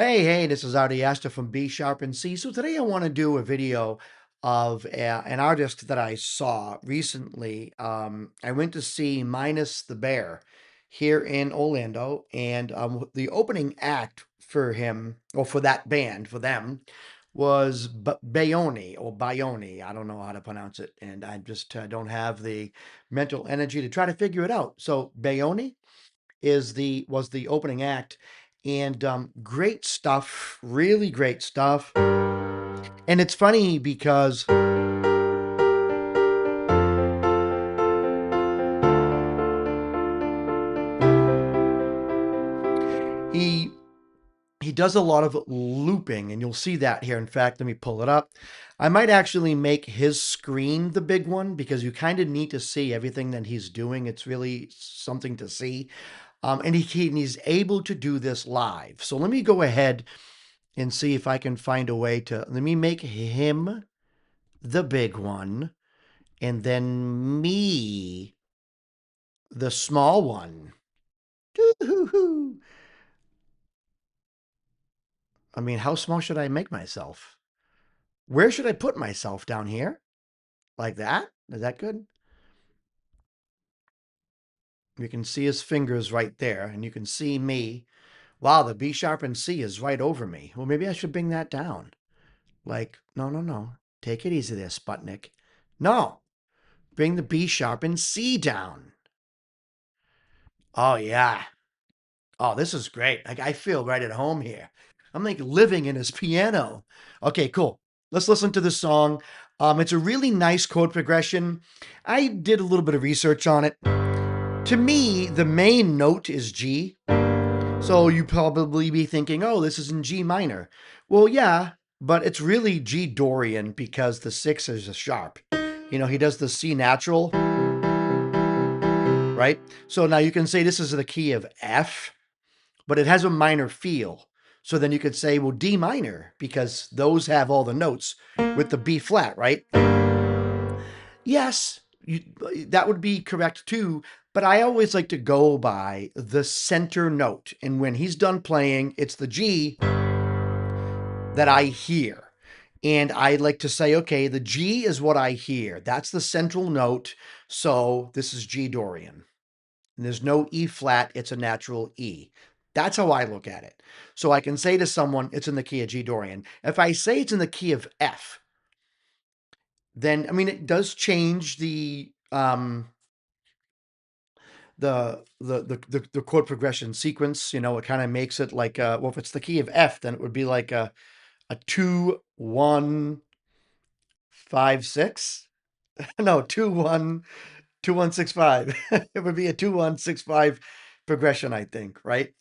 Hey, this is Artiasta from B Sharp and C. So today I want to do a video of an artist that I saw recently. I went to see Minus the Bear here in Orlando, and the opening act for him, or for that band, for them, was Bayonne or Bayonne. I don't know how to pronounce it, and I just don't have the mental energy to try to figure it out. So Bayonne was the opening act, and great stuff, really great stuff. And it's funny because he he does a lot of looping, and you'll see that here. In fact, let me pull it up. I might actually make his screen the big one because you kind of need to see everything that he's doing. It's really something to see. And he's able to do this live. So let me go ahead and see if I can find a way to, let me make him the big one, and then me the small one. Doo-hoo-hoo. I mean, how small should I make myself? Where should I put myself? Down here? Like that? Is that good? You can see his fingers right there, and you can see me. Wow, the B sharp and C is right over me. Well, maybe I should bring that down. Like, no, no, no. Take it easy there, Sputnik. No, bring the B sharp and C down. Oh, yeah. Oh, this is great. Like, I feel right at home here. I'm like living in his piano. Okay, cool. Let's listen to this song. It's a really nice chord progression. I did a little bit of research on it. To me, the main note is G. So you probably be thinking, oh, this is in G minor. Well, yeah, but it's really G Dorian because the six is a sharp. You know, he does the C natural, right? So now you can say this is the key of F, but it has a minor feel. So then you could say, well, D minor, because those have all the notes with the B flat, right? Yes, that would be correct too. But I always like to go by the center note. And when he's done playing, it's the G that I hear. And I like to say, okay, the G is what I hear. That's the central note. So this is G Dorian. And there's no E flat, it's a natural E. That's how I look at it. So I can say to someone, it's in the key of G Dorian. If I say it's in the key of F, then I mean it does change the chord progression sequence. You know, it kind of makes it like well, if it's the key of F, then it would be like a 2-1-5-6. No, 2-1-2-1-6-5. It would be a 2-1-6-5 progression, I think, right?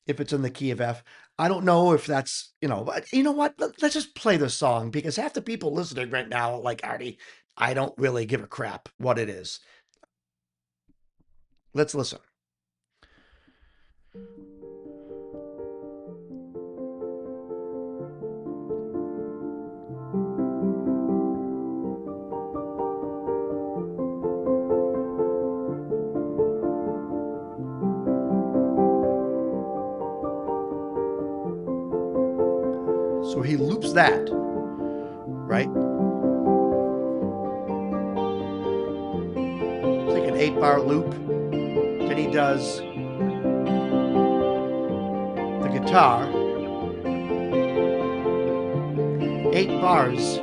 If it's in the key of F. I don't know if that's, but you know what? Let's just play the song because half the people listening right now are like, Artie, I don't really give a crap what it is. Let's listen. So he loops that, right? It's like an 8-bar loop. Then he does the guitar, 8 bars.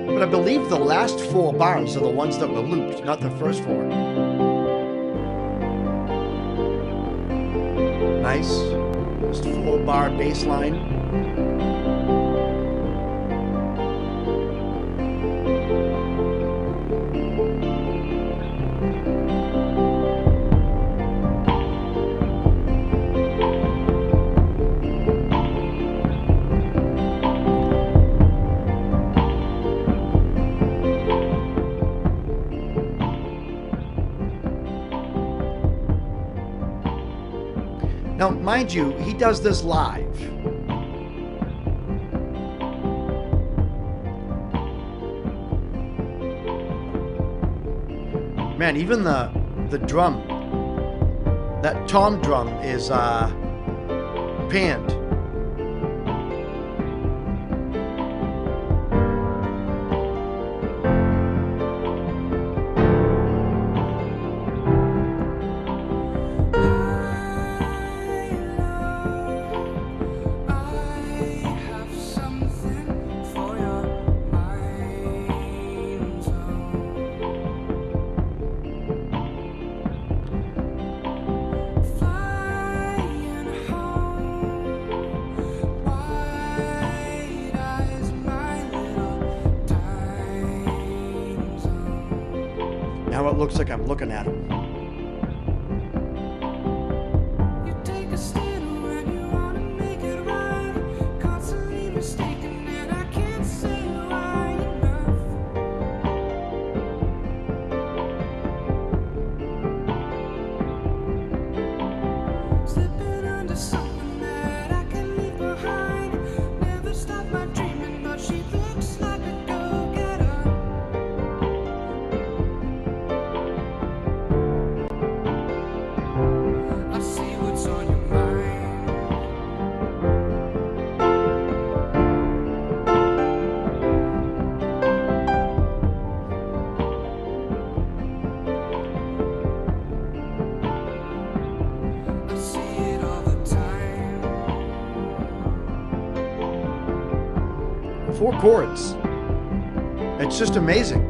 But I believe the last 4 bars are the ones that were looped, not the first 4. Nice. Just 4-bar bass line. Now, mind you, he does this live. Man, even the drum That tom drum is panned. Now it looks like I'm looking at him. Four chords. It's just amazing.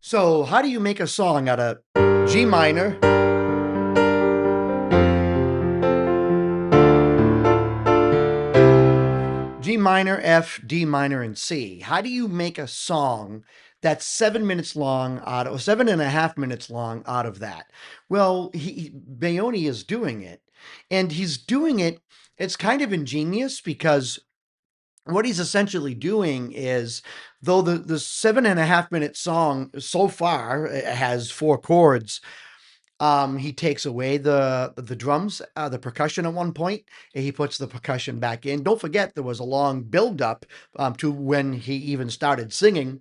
So, how do you make a song out of G minor, G minor, F, D minor, and C? How do you make a song that's 7 minutes long out of 7.5 minutes long out of that? Well, Bayonne is doing it, and he's doing it. It's kind of ingenious because what he's essentially doing is, though the 7.5 minute song so far has four chords, he takes away the drums, the percussion at one point, and he puts the percussion back in. Don't forget there was a long build up to when he even started singing,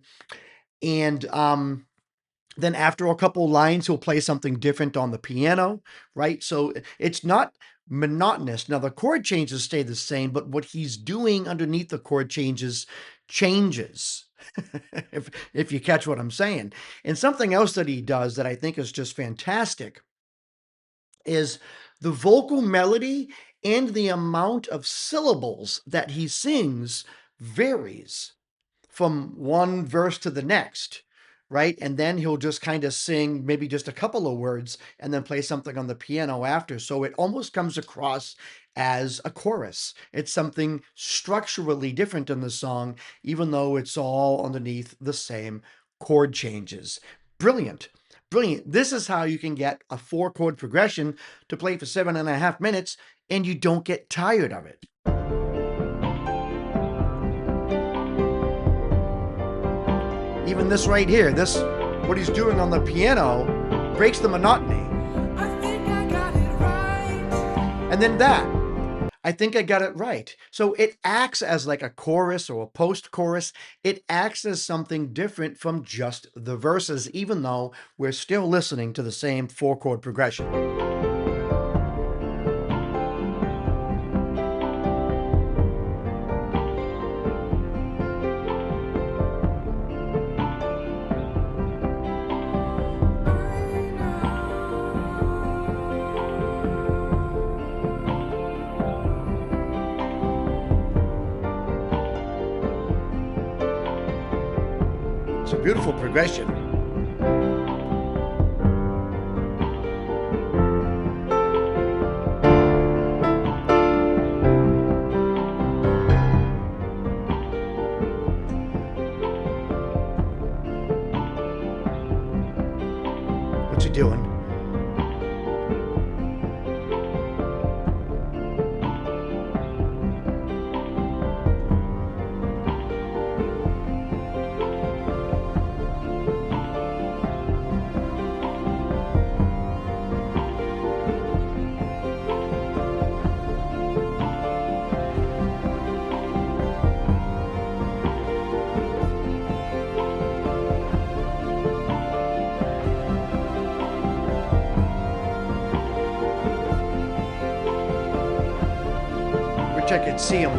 and then after a couple lines, he'll play something different on the piano, right? So it's not monotonous. Now the chord changes stay the same, but what he's doing underneath the chord changes changes. if you catch what I'm saying. And something else that he does that I think is just fantastic is the vocal melody and the amount of syllables that he sings varies from one verse to the next, right? And then he'll just kind of sing maybe just a couple of words and then play something on the piano after. So it almost comes across as a chorus. It's something structurally different in the song, even though it's all underneath the same chord changes. Brilliant. Brilliant. This is how you can get a 4 chord progression to play for 7.5 minutes and you don't get tired of it. Even this right here, what he's doing on the piano breaks the monotony. I think I got it right. And then that, I think I got it right. So it acts as like a chorus or a post-chorus. It acts as something different from just the verses, even though we're still listening to the same 4 chord progression. beautiful progression. What's he doing? Wish I could see him.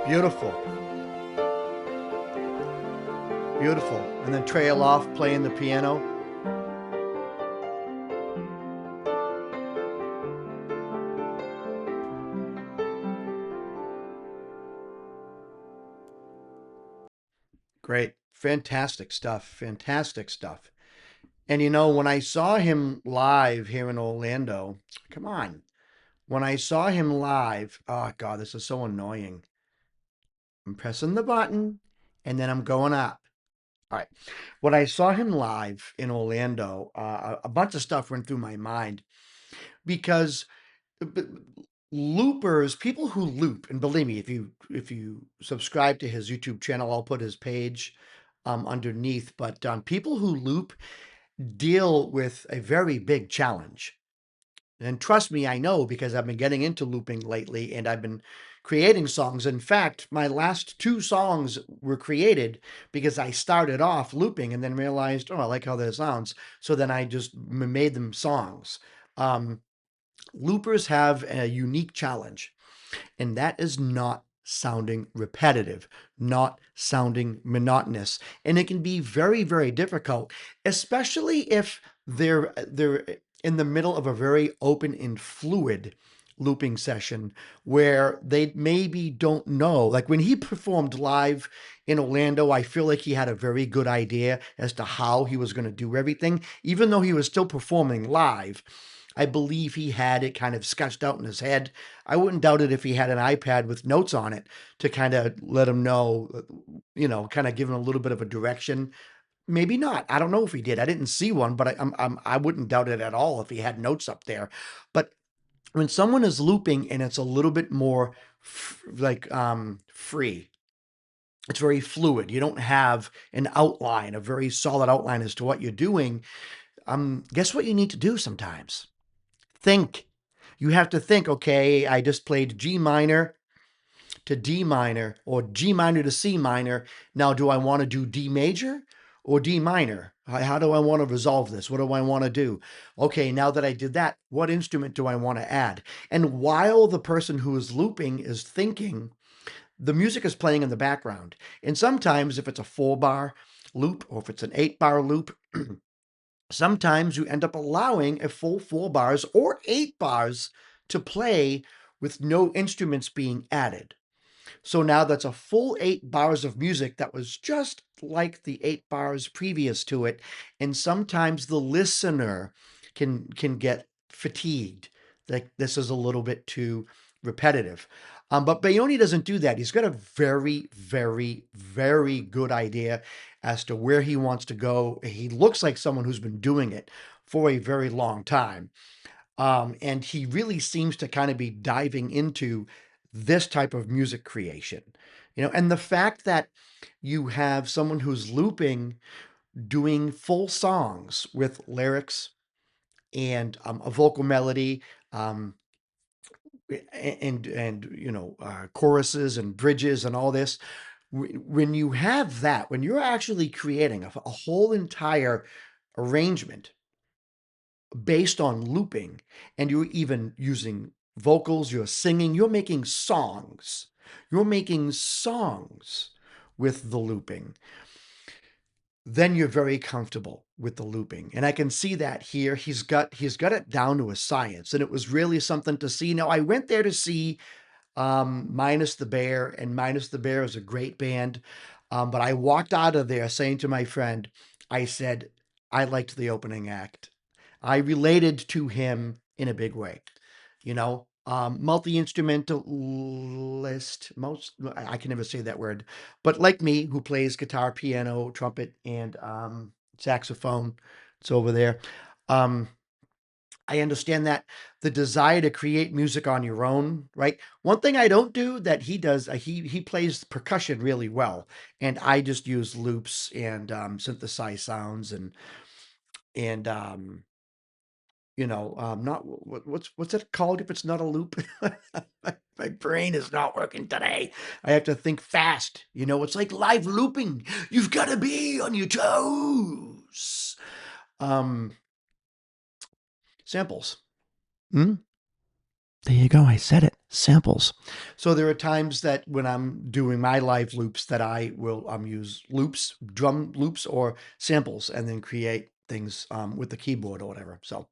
Beautiful. Beautiful. And then trail off playing the piano. Great. Fantastic stuff. Fantastic stuff. And when I saw him live here in Orlando, come on. When I saw him live, oh God, this is so annoying. I'm pressing the button and then I'm going up. All right. When I saw him live in Orlando, a bunch of stuff went through my mind because b- loopers, people who loop, and believe me, if you subscribe to his YouTube channel, I'll put his page underneath. But people who loop deal with a very big challenge. And trust me, I know because I've been getting into looping lately and I've been creating songs. In fact, my last two songs were created because I started off looping and then realized, oh, I like how that sounds. So then I just made them songs. Um, Loopers have a unique challenge, and that is not sounding repetitive, not sounding monotonous. And it can be very, very difficult, especially if they're in the middle of a very open and fluid looping session where they maybe don't know. Like when he performed live in Orlando, I feel like he had a very good idea as to how he was going to do everything, even though he was still performing live. I believe he had it kind of sketched out in his head. I wouldn't doubt it if he had an iPad with notes on it to kind of let him know, kind of give him a little bit of a direction. Maybe not. I don't know if he did. I didn't see one, but I wouldn't doubt it at all if he had notes up there. But when someone is looping and it's a little bit more free, it's very fluid. You don't have an outline, a very solid outline as to what you're doing. Guess what you need to do sometimes? Think. You have to think, okay, I just played G minor to D minor or G minor to C minor. Now, do I want to do D major or D minor? How do I want to resolve this? What do I want to do? Okay, now that I did that, what instrument do I want to add? And while the person who is looping is thinking, the music is playing in the background. And sometimes, if it's a 4-bar loop or if it's an 8-bar loop, sometimes you end up allowing a full 4 bars or 8 bars to play with no instruments being added. So now that's a full 8 bars of music that was just like the 8 bars previous to it. And sometimes the listener can get fatigued. Like this is a little bit too repetitive. But Bayonne doesn't do that. He's got a very, very, very good idea as to where he wants to go. He looks like someone who's been doing it for a very long time. And he really seems to kind of be diving into this type of music creation. And the fact that you have someone who's looping, doing full songs with lyrics and a vocal melody, um, and choruses and bridges and all this. When you have that, when you're actually creating a whole entire arrangement based on looping, and you're even using vocals, you're singing, you're making songs with the looping, then you're very comfortable with the looping. And I can see that here. He's got it down to a science, and it was really something to see. Now, I went there to see Minus the Bear, and Minus the Bear is a great band. But I walked out of there saying to my friend, I said, I liked the opening act. I related to him in a big way, multi-instrumentalist, I can never say that word, but like me, who plays guitar, piano, trumpet, and saxophone. It's over there. Um, I understand that the desire to create music on your own, right? One thing I don't do that he does, he plays percussion really well, and I just use loops and synthesize sounds and not what's it called if it's not a loop? My brain is not working today. I have to think fast. It's like live looping. You've got to be on your toes. Um, Samples. Hmm? There you go. I said it. Samples. So there are times that when I'm doing my live loops that I will use loops, drum loops, or samples, and then create things with the keyboard or whatever. So,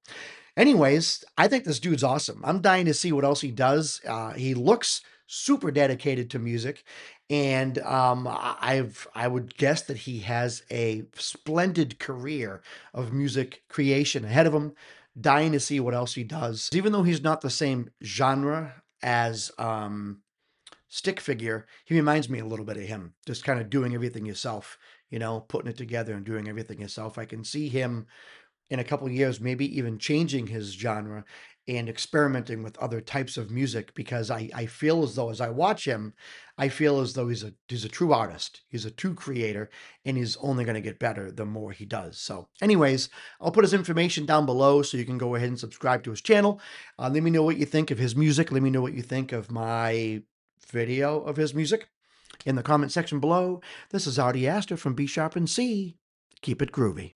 anyways, I think this dude's awesome. I'm dying to see what else he does. He looks super dedicated to music, and I would guess that he has a splendid career of music creation ahead of him. Dying to see what else he does. Even though he's not the same genre as Stick Figure, he reminds me a little bit of him. Just kind of doing everything yourself, putting it together and doing everything yourself. I can see him in a couple of years, maybe even changing his genre and experimenting with other types of music because I feel as though as I watch him, I feel as though he's a true artist. He's a true creator, and he's only going to get better the more he does. So, anyways, I'll put his information down below so you can go ahead and subscribe to his channel. Let me know what you think of his music. Let me know what you think of my video of his music in the comment section below. This is Artie Astor from B Sharp and C. Keep it groovy.